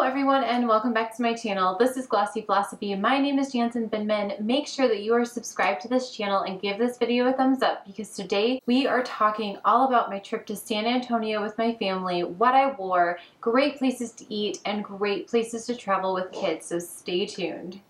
everyone, and welcome back to my channel. This is Glossy Philosophy. My name is Jansen Binman. Make sure that you are subscribed to this channel and give this video a thumbs up because today we are talking all about my trip to San Antonio with my family, what I wore, great places to eat, and great places to travel with kids, so stay tuned.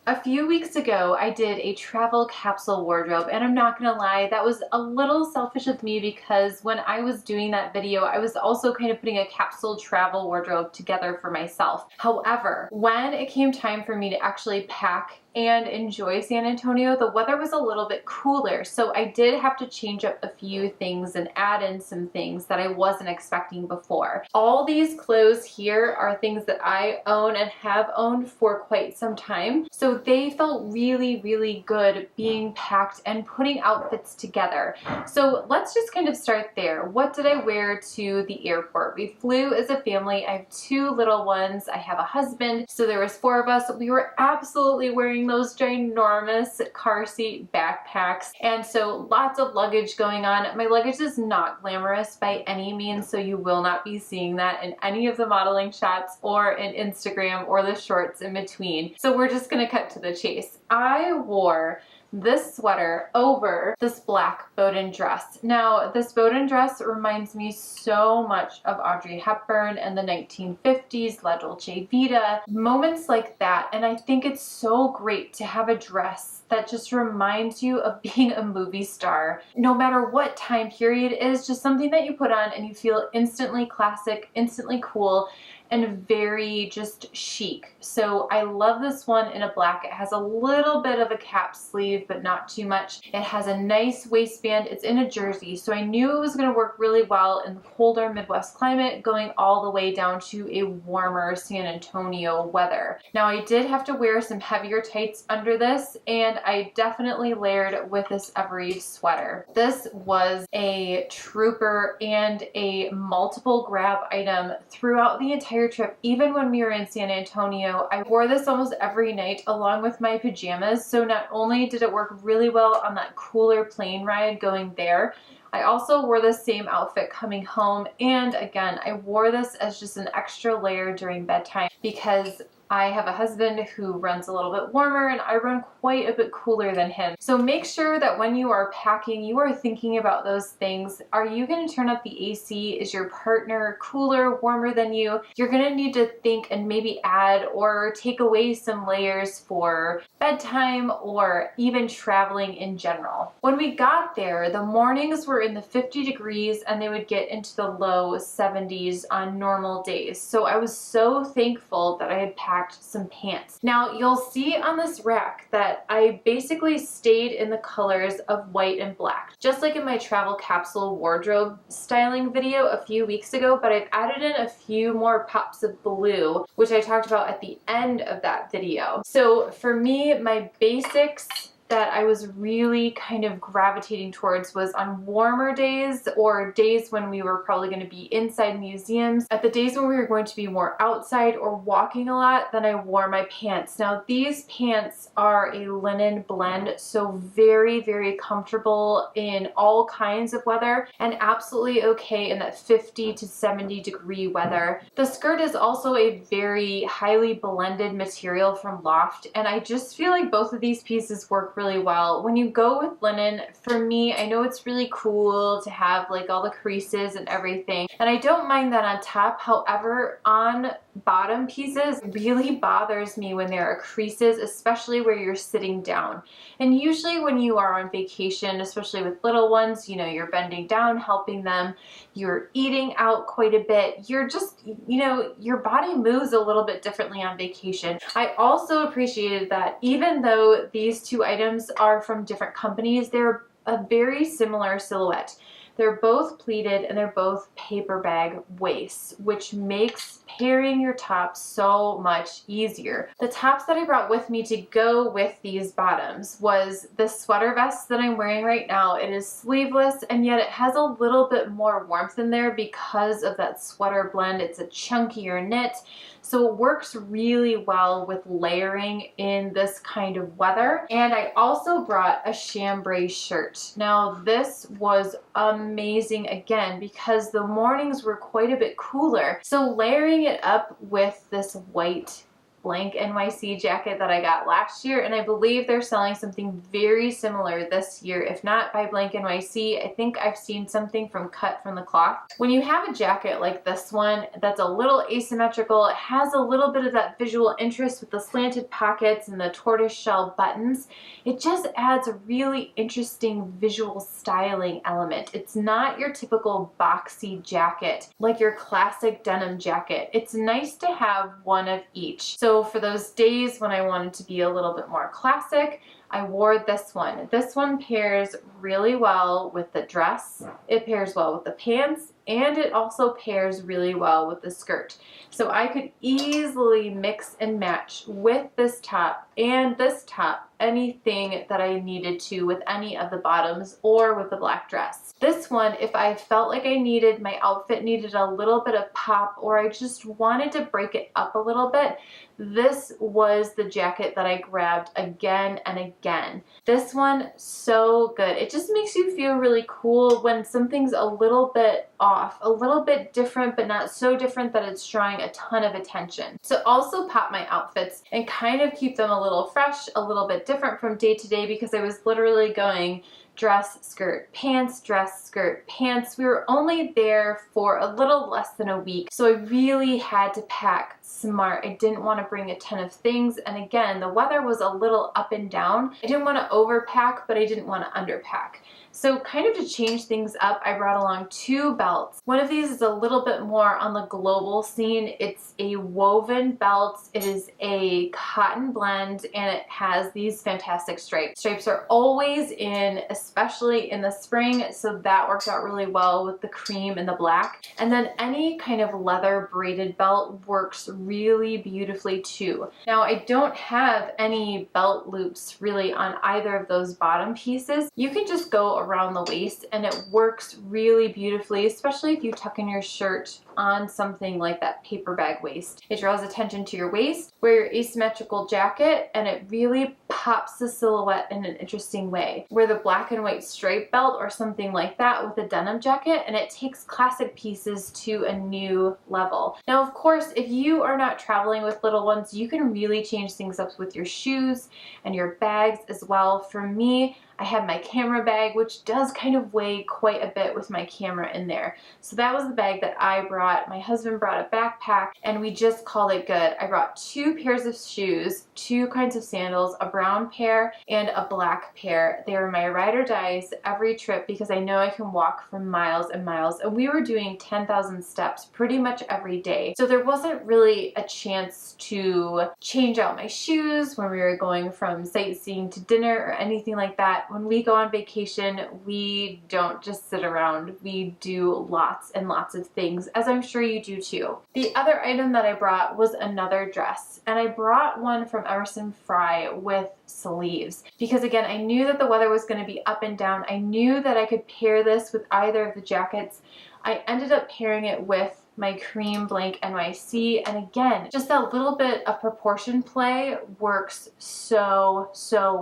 A few weeks ago, I did a travel capsule wardrobe, and I'm not gonna lie, that was a little selfish of me because when I was doing that video, I was also kind of putting a capsule travel wardrobe together for myself. However, when it came time for me to actually pack and enjoy San Antonio, the weather was a little bit cooler, so I did have to change up a few things and add in some things that I wasn't expecting before. All these clothes here are things that I own and have owned for quite some time, so they felt really, really good being packed and putting outfits together. So let's just kind of start there. What did I wear to the airport? We flew as a family. I have two little ones. I have a husband, so there was 4 of us. We were absolutely wearing those ginormous car seat backpacks, and so lots of luggage going on. My luggage is not glamorous by any means, so you will not be seeing that in any of the modeling shots or in Instagram or the shorts in between. So we're just gonna cut to the chase. I wore this sweater over this black Boden dress. Now, this Boden dress reminds me so much of Audrey Hepburn and the 1950s, La Dolce Vita, moments like that. And I think it's so great to have a dress that just reminds you of being a movie star. No matter what time period it is, just something that you put on and you feel instantly classic, instantly cool, and very just chic. So I love this one in a black. It has a little bit of a cap sleeve, but not too much. It has a nice waistband. It's in a jersey, so I knew it was gonna work really well in the colder Midwest climate, going all the way down to a warmer San Antonio weather. Now, I did have to wear some heavier tights under this, and I definitely layered with this Evereve sweater. This was a trooper and a multiple grab item throughout the entire trip. Even when we were in San Antonio, I wore this almost every night along with my pajamas. So not only did it work really well on that cooler plane ride going there, I also wore the same outfit coming home. And again, I wore this as just an extra layer during bedtime because I have a husband who runs a little bit warmer and I run quite a bit cooler than him. So make sure that when you are packing, you are thinking about those things. Are you going to turn up the AC? Is your partner cooler, warmer than you? You're going to need to think and maybe add or take away some layers for bedtime or even traveling in general. When we got there, the mornings were in the 50 degrees and they would get into the low 70s on normal days. So I was so thankful that I had packed some pants. Now, you'll see on this rack that I basically stayed in the colors of white and black, just like in my travel capsule wardrobe styling video a few weeks ago, but I've added in a few more pops of blue, which I talked about at the end of that video. So for me, my basics that I was really kind of gravitating towards was on warmer days or days when we were probably going to be inside museums. At the days when we were going to be more outside or walking a lot, then I wore my pants. Now, these pants are a linen blend, so very, very comfortable in all kinds of weather and absolutely okay in that 50 to 70 degree weather. The skirt is also a very highly blended material from LOFT, and I just feel like both of these pieces work really well. When you go with linen, for me, I know it's really cool to have like all the creases and everything, and I don't mind that on top. However, on bottom pieces, it really bothers me when there are creases, especially where you're sitting down. And usually when you are on vacation, especially with little ones, you know, you're bending down, helping them, you're eating out quite a bit, you're just, you know, your body moves a little bit differently on vacation. I also appreciated that even though these two items are from different companies, they're a very similar silhouette. They're both pleated and they're both paper bag waists, which makes pairing your tops so much easier. The tops that I brought with me to go with these bottoms was the sweater vest that I'm wearing right now. It is sleeveless and yet it has a little bit more warmth in there because of that sweater blend. It's a chunkier knit, so it works really well with layering in this kind of weather. And I also brought a chambray shirt. Now, this was amazing amazing again because the mornings were quite a bit cooler. So layering it up with this white BLANKNYC jacket that I got last year, and I believe they're selling something very similar this year. If not by BLANKNYC, I think I've seen something from Cut from the Cloth. When you have a jacket like this one that's a little asymmetrical, it has a little bit of that visual interest with the slanted pockets and the tortoiseshell buttons, it just adds a really interesting visual styling element. It's not your typical boxy jacket like your classic denim jacket. It's nice to have one of each. So for those days when I wanted to be a little bit more classic, I wore this one. This one pairs really well with the dress, it pairs well with the pants, and it also pairs really well with the skirt. So I could easily mix and match with this top and this top anything that I needed to with any of the bottoms or with the black dress. This one, if I felt like my outfit needed a little bit of pop or I just wanted to break it up a little bit, this was the jacket that I grabbed again and again. This one, so good. It just makes you feel really cool when something's a little bit off, a little bit different, but not so different that it's drawing a ton of attention. To also pop my outfits and kind of keep them a little fresh, a little bit different from day to day, because I was literally going dress, skirt, pants, dress, skirt, pants. We were only there for a little less than a week, so I really had to pack smart. I didn't want to bring a ton of things, and again, the weather was a little up and down. I didn't want to overpack, but I didn't want to underpack. So kind of to change things up, I brought along 2 belts. One of these is a little bit more on the global scene. It's a woven belt. It is a cotton blend, and it has these fantastic stripes. Stripes are always in, especially in the spring, so that works out really well with the cream and the black. And then any kind of leather braided belt works really beautifully too. Now, I don't have any belt loops really on either of those bottom pieces. You can just go around the waist and it works really beautifully, especially if you tuck in your shirt on something like that Paperbag waist. It draws attention to your waist, wear your asymmetrical jacket, and it really pops the silhouette in an interesting way. Wear the black and white stripe belt or something like that with a denim jacket, and it takes classic pieces to a new level. Now, of course, if you are not traveling with little ones, you can really change things up with your shoes and your bags as well. For me, I had my camera bag, which does kind of weigh quite a bit with my camera in there. So that was the bag that I brought. My husband brought a backpack, and we just called it good. I brought 2 pairs of shoes, 2 kinds of sandals, a brown pair and a black pair. They were my ride or dies every trip because I know I can walk for miles and miles. And we were doing 10,000 steps pretty much every day. So there wasn't really a chance to change out my shoes when we were going from sightseeing to dinner or anything like that. When we go on vacation, we don't just sit around. We do lots and lots of things, as I'm sure you do too. The other item that I brought was another dress, and I brought one from Emerson Fry with sleeves because, again, I knew that the weather was going to be up and down. I knew that I could pair this with either of the jackets. I ended up pairing it with my cream BLANKNYC, and again, just that little bit of proportion play works so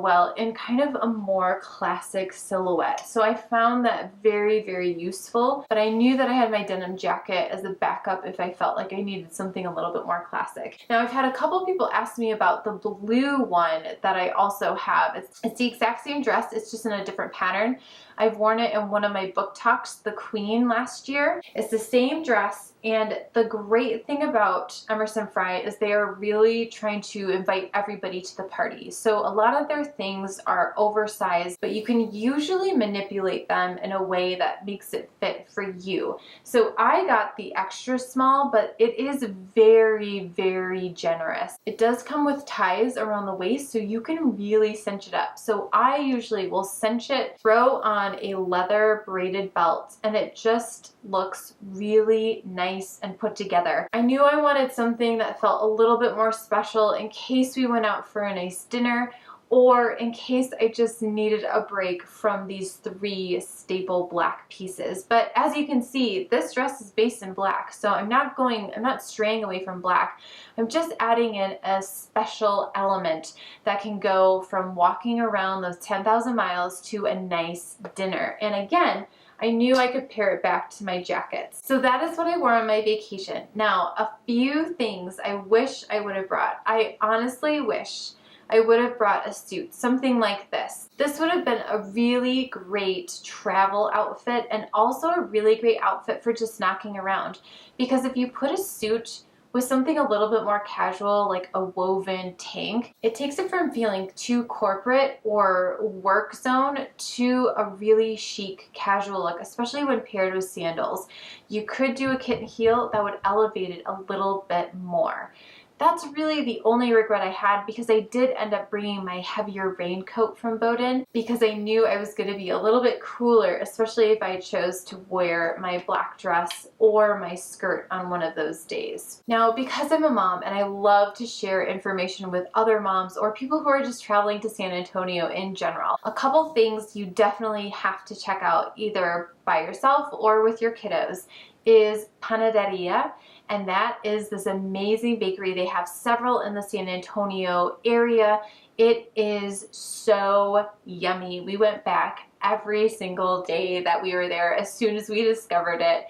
well in kind of a more classic silhouette. So I found that very useful, but I knew that I had my denim jacket as a backup if I felt like I needed something a little bit more classic. Now, I've had a couple people ask me about the blue one that I also have. It's the exact same dress, it's just in a different pattern. I've worn it in one of my book talks, The Queen, last year. It's the same dress, and the great thing about Emerson Fry is they are really trying to invite everybody to the party. So a lot of their things are oversized, but you can usually manipulate them in a way that makes it fit for you. So I got the extra small, but it is very generous. It does come with ties around the waist, so you can really cinch it up. So I usually will cinch it, throw on a leather braided belt, and it just looks really nice and put together. I knew I wanted something that felt a little bit more special in case we went out for a nice dinner, or in case I just needed a break from these 3 staple black pieces. But as you can see, this dress is based in black, so I'm not straying away from black. I'm just adding in a special element that can go from walking around those 10,000 miles to a nice dinner. And again, I knew I could pair it back to my jackets. So that is what I wore on my vacation. Now, a few things I wish I would have brought. I honestly wish I would have brought a suit, something like this. This would have been a really great travel outfit and also a really great outfit for just knocking around. Because if you put a suit with something a little bit more casual, like a woven tank, it takes it from feeling too corporate or work zone to a really chic casual look, especially when paired with sandals. You could do a kitten heel that would elevate it a little bit more. That's really the only regret I had, because I did end up bringing my heavier raincoat from BODEN because I knew I was going to be a little bit cooler, especially if I chose to wear my black dress or my skirt on one of those days. Now, because I'm a mom and I love to share information with other moms or people who are just traveling to San Antonio in general, a couple things you definitely have to check out either by yourself or with your kiddos is Panaderia. And that is this amazing bakery. They have several in the San Antonio area. It is so yummy. We went back every single day that we were there as soon as we discovered it.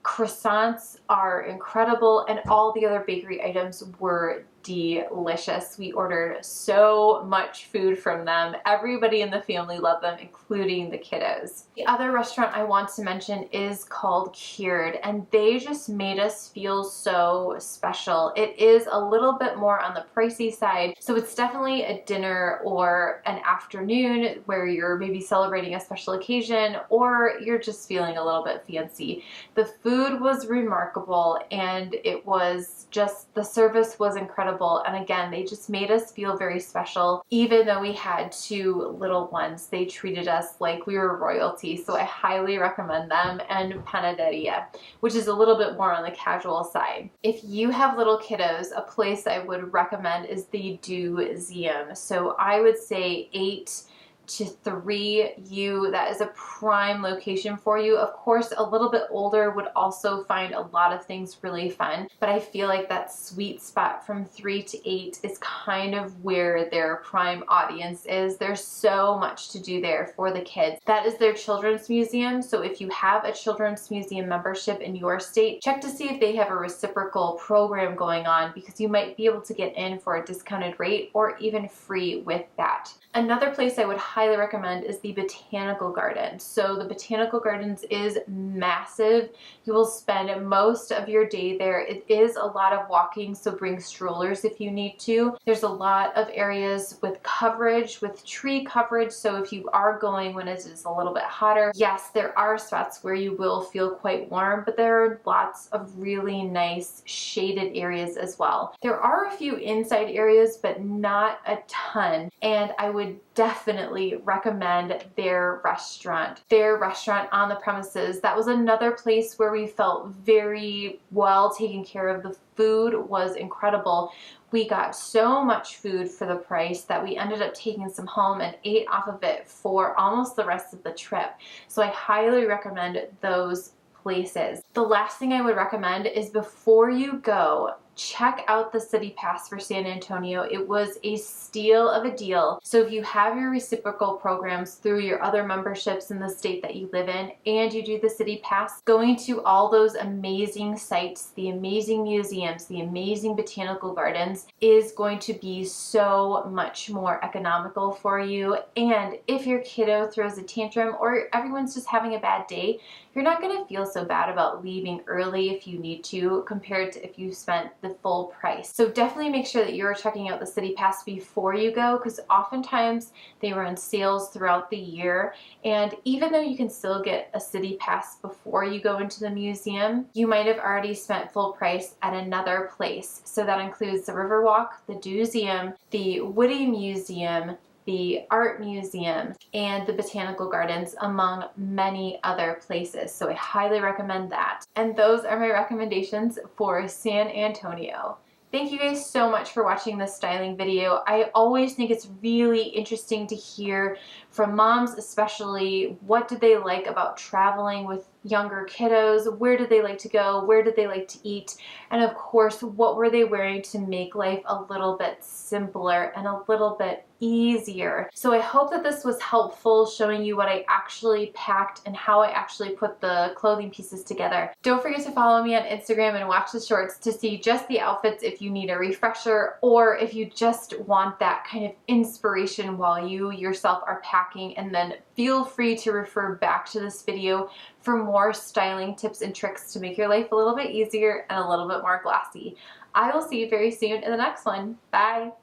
Croissants are incredible, and all the other bakery items were delicious. We ordered so much food from them. Everybody in the family loved them, including the kiddos. The other restaurant I want to mention is called Cured, and they just made us feel so special. It is a little bit more on the pricey side, so it's definitely a dinner or an afternoon where you're maybe celebrating a special occasion or you're just feeling a little bit fancy. The food was remarkable, and it was just, the service was incredible. And again, they just made us feel very special. Even though we had two little ones, they treated us like we were royalty. So I highly recommend them, and Panaderia, which is a little bit more on the casual side. If you have little kiddos, a place I would recommend is the Museum. So I would say 8 to 3U, that is a prime location for you. Of course, a little bit older would also find a lot of things really fun, but I feel like that sweet spot from 3 to 8 is kind of where their prime audience is. There's so much to do there for the kids. That is their children's museum, so if you have a children's museum membership in your state, check to see if they have a reciprocal program going on, because you might be able to get in for a discounted rate or even free with that. Another place I would highly recommend is the Botanical Gardens. So the Botanical Gardens is massive. You will spend most of your day there. It is a lot of walking, so bring strollers if you need to. There's a lot of areas with coverage, with tree coverage, so if you are going when it is a little bit hotter, yes, there are spots where you will feel quite warm, but there are lots of really nice shaded areas as well. There are a few inside areas, but not a ton, and I would definitely recommend their restaurant on the premises. That was another place where we felt very well taken care of. The food was incredible. We got so much food for the price that we ended up taking some home and ate off of it for almost the rest of the trip. So I highly recommend those places. The last thing I would recommend is, before you go, check out the City Pass for San Antonio. It was a steal of a deal. So if you have your reciprocal programs through your other memberships in the state that you live in, and you do the City Pass, going to all those amazing sites, the amazing museums, the amazing botanical gardens, is going to be so much more economical for you. And if your kiddo throws a tantrum or everyone's just having a bad day, you're not going to feel so bad about leaving early if you need to, compared to if you spent the full price. So definitely make sure that you're checking out the City Pass before you go, because oftentimes they run sales throughout the year, and even though you can still get a City Pass before you go into the museum, you might have already spent full price at another place. So that includes the Riverwalk, the Museum, the Woody Museum, the Art Museum, and the Botanical Gardens, among many other places. So I highly recommend that. And those are my recommendations for San Antonio. Thank you guys so much for watching this styling video. I always think it's really interesting to hear from moms, especially what do they like about traveling with younger kiddos? Where did they like to go? Where did they like to eat? And of course, what were they wearing to make life a little bit simpler and a little bit easier? So I hope that this was helpful, showing you what I actually packed and how I actually put the clothing pieces together. Don't forget to follow me on Instagram and watch the shorts to see just the outfits if you need a refresher, or if you just want that kind of inspiration while you yourself are packing. And then feel free to refer back to this video for more styling tips and tricks to make your life a little bit easier and a little bit more glossy. I will see you very soon in the next one. Bye!